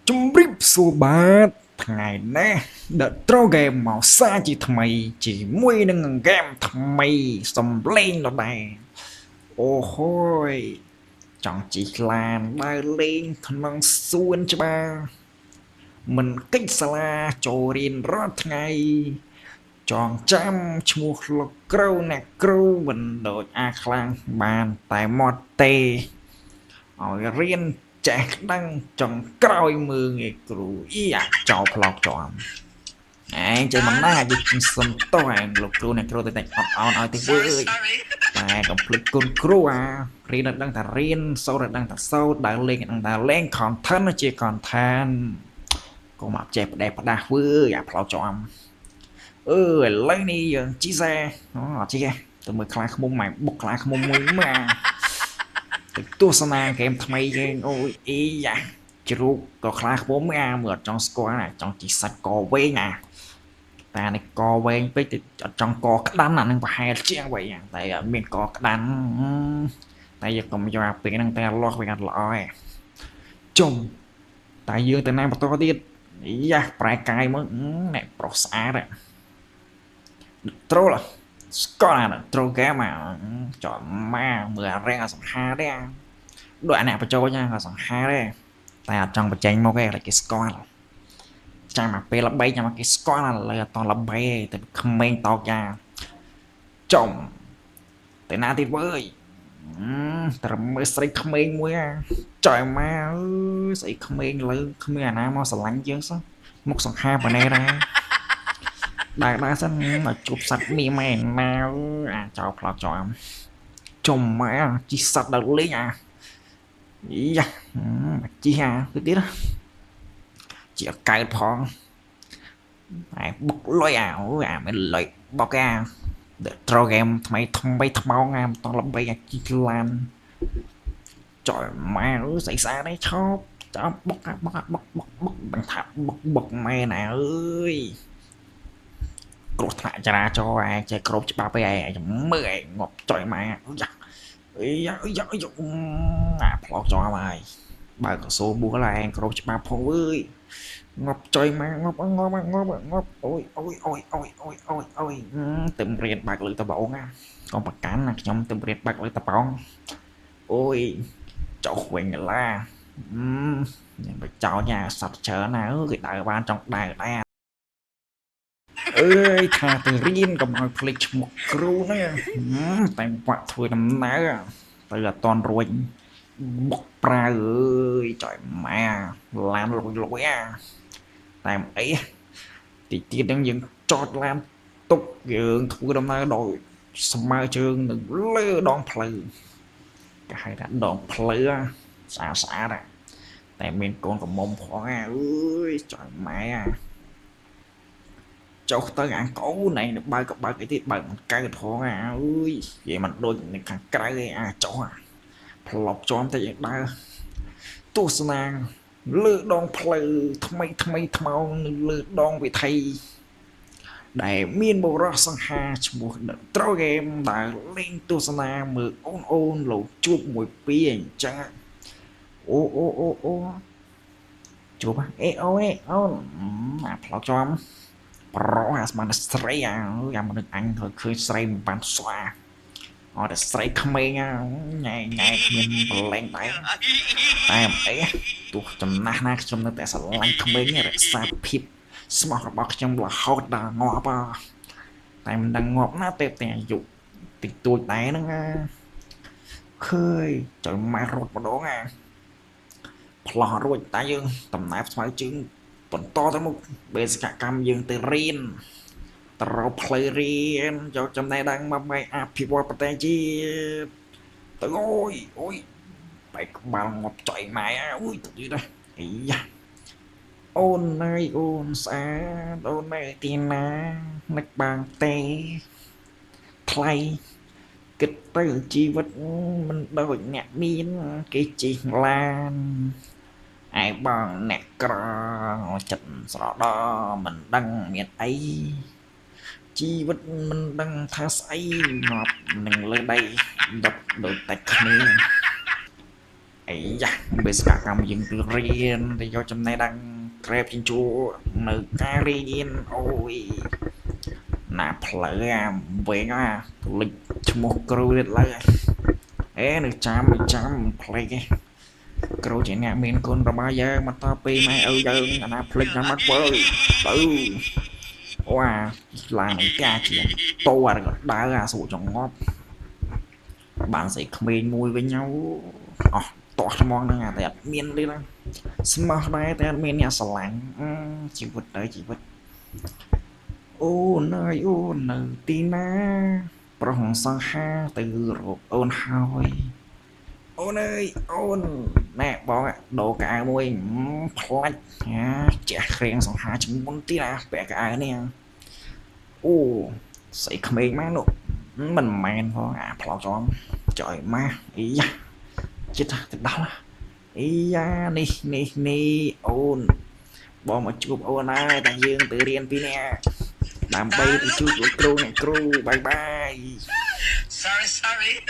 ជំរាបសួរបាទថ្ងៃនេះដត្រូហ្គេមមកសាជាថ្មីជាមួយនឹងហ្គេមថ្មីសំលេងដដែលអូហូយចង់ជិះឡានដើរលេងក្នុងសួនច្បារមិនកិច្ចសាលាចូលរៀនរាល់ថ្ងៃចងចាំឈ្មោះលោកគ្រូអ្នកគ្រូមិនដូចអាខ្លាំងបានតែមាត់ទេឲ្យរៀនចេះដឹងចង់ក្រោយមើងឯគ្រូអ៊ីអាចោលផ្លោកចំឯងចេះមិនណាយើងសុំតោះឯងលោកគ្រូអ្នកគ្រូទៅតែអត់អោនឲ្យទៅធ្វើអើយតែកុំភ្លេចគុណគ្រូអារៀនដល់ដឹងថារៀនសូត្រដល់ដឹងថាសូត្រដើរលេងដឹងថាលេង content ជា content កុំមកចេះផ្ដេសផ្ដាស់ធ្វើអាផ្លោកចំឥឡូវនេះយើងជីសែអត់ជីទេទៅមើលខ្លាឃ្មុំម៉ែបុកខ្លាឃ្មុំមួយម៉ាទៅទស្សនាហ្គេមថ្មីគេអូយអីយ៉ាជ្រូកក៏ខ្លាឃ្មុំអាមើលអត់ចង់ស្គាល់ណាចង់ជីសាច់កវែងណាតែនេះកវែងពេកទៅអត់ចង់កក្តាន់អានឹងប្រហែលជាងវិញតែអត់មានកក្តាន់តែយើងកុំយកអាពេលហ្នឹងតែលាស់វាអត់ល្អឯងចុំតែយើងទៅណាបន្តទៀតយ៉ាប្រែកាយមើលអ្នកប្រុសស្អាតត្រូលស្គាល់អាត្រូហ្គេមចោលមកមើលអារែងអាសង្ហាដែរដូចអាអ្នកបញ្ចូលណាក៏សង្ហាដែរតែអត់ចង់បញ្ចេញមកទេគេស្គាល់ចាំមកពេលល្បីចាំមកគេស្គាល់ឥឡូវអត់តល្បីទេតែក្មេងតោកយ៉ាចំតែណាទៀតវើយត្រឹមមើលស្រីក្មេងមួយចอยមកស្អីក្មេងលើគ្មានអាណាមកស្រឡាញ់យើងសោះមុខសង្ហាប៉ណែដែរដើរសិនមកជួបសัตว์មីម៉ែណាអាចោលផ្លោកចំម៉ែជីសัตว์ដើរលេងយ៉ាជីទៅទៀតជាកើតផងតែបុកលុយមិនលុយបោកត្រូហ្គេមថ្មីថ្មោងមិនតល្បីជីឡានចយម៉ែស្អីស្អាតនេះឈប់ចាំបុកមិនថាបុកម៉ែណាអើយគ្រោះថ្នាក់ចរាចរណ៍ចេះគ្រប់ច្បាប់ឯងមើលឯងងាប់ចុយម៉ែយ៉ាអាផ្លោកចំហើយបើកសូបួលឯងគ្រប់ច្បាប់ផងអើយងាប់ចុយម៉ែងាប់អូយទៅរៀនបើកលើតបងកុំប្រកាន់ណាខ្ញុំទៅរៀនបើកលើតបងអូយចុះវិញឡាញ៉ាំបចោញ៉ាសត្វច្រើនណាគេដើរបានចង់ដើរដែរអើយថាទៅរៀនកុំឲ្យភ្លេចឈ្មោះគ្រូហ្នឹងតែបាក់ធ្វើដំណើរទៅអត់តន់រួចបុកប្រាវអើយចុយម៉ែឡានលុយតែអីទីទៀតហ្នឹងយើងចតឡានទុកយើងធ្វើដំណើរដោយស្មើជើងនៅលើដងផ្លូវគេហៅថាដងផ្លូវស្អាតតែមានកូនកំមុំផងអើយចុយម៉ែចុះទៅអាកូនឯងបើកអីទៀតបើមិនកើតផងអើយនិយាយមិនដូចនៅខាងក្រៅឯងចុះផ្លប់ជាប់តិចដើរទស្សនាលើដងផ្លូវថ្មីថ្មោងនៅលើដងវិថីដែលមានបរិសសង្ហាឈ្មោះត្រូហ្គេមដែលលេងទស្សនាមើលអូនលោកជួបមួយពីអញ្ចឹងអូជួបអូនអាផ្លោកចំប្រអាស្មានស្រីយ៉ាមនុស្សអញធ្វើឃើញស្រីមិនបានស្វាអត់តែស្រីក្មេងញ៉ៃគ្មានប្រឡែងដែរតែអីទោះចំណាស់ណាខ្ញុំនៅតែស្រឡាញ់ក្មេងរក្សាភាពស្មោះរបស់ខ្ញុំរហូតដល់ងាប់តែមិនដឹងងាប់ណាទេតែអាយុតិចតួចដែរហ្នឹងឃើញចុយម៉ែរត់ម្ដងផ្លោះរួចតែយើងដំណើរស្មៅជើងបន្តទៅមុខបេសកកម្មយើងទៅរៀនទៅរកផ្លូវរៀនយកចំណេះដឹងមកបែកអភិវឌ្ឍប្រទេសជាតិទៅអូយបែកក្បាលងាប់ចុយម៉ែអូយទៅទៀតអីយ៉ាអូនអើយអូនស្អាតអូននៅទីណានឹកបានទេថ្លៃគិតទៅជីវិតមិនដូចអ្នកមានគេជិះឡានឯបងអ្នកក្រចិត្តស្រដមិនដឹងមានអីជីវិតមិនដឹងថាស្អីងាប់នឹងលើដីដុតដូចតែគ្នា ấy da bây giờ cầm dừng từ riêng thì do trong này đang grab trên chúa nữ cá riêng ôi nạp lợi à về à lịch một cừu lên lại ế được trăm play cái cừu chỉ nè mình con rồi bao giờ mà to pi mày giờ nạp lịch ra mắt vơi ừ wow là những ca chuyện to đã ra sổ trong ngót bạn sẽ comment mùi với nhau tỏ mong nữa à tại miên đi đó smart đây tại miên nhà sờ lạnh chỉ vật đấy chỉ vật ô nơi tina prong sang ha từ rồi ôn hoi ôn ơi ôn nè bọn đồ cả môi plách trẻ khen sang ha chúng muốn tí là bẻ cả này ô sẽ comment má luôn mình men thôi à plot cho trời má ý da chết thật đau ý da ni ôn bỏ một chút ôn ai đang dương tự riêng tí nè làm bay thì chút của crew này crew bye bye Sorry.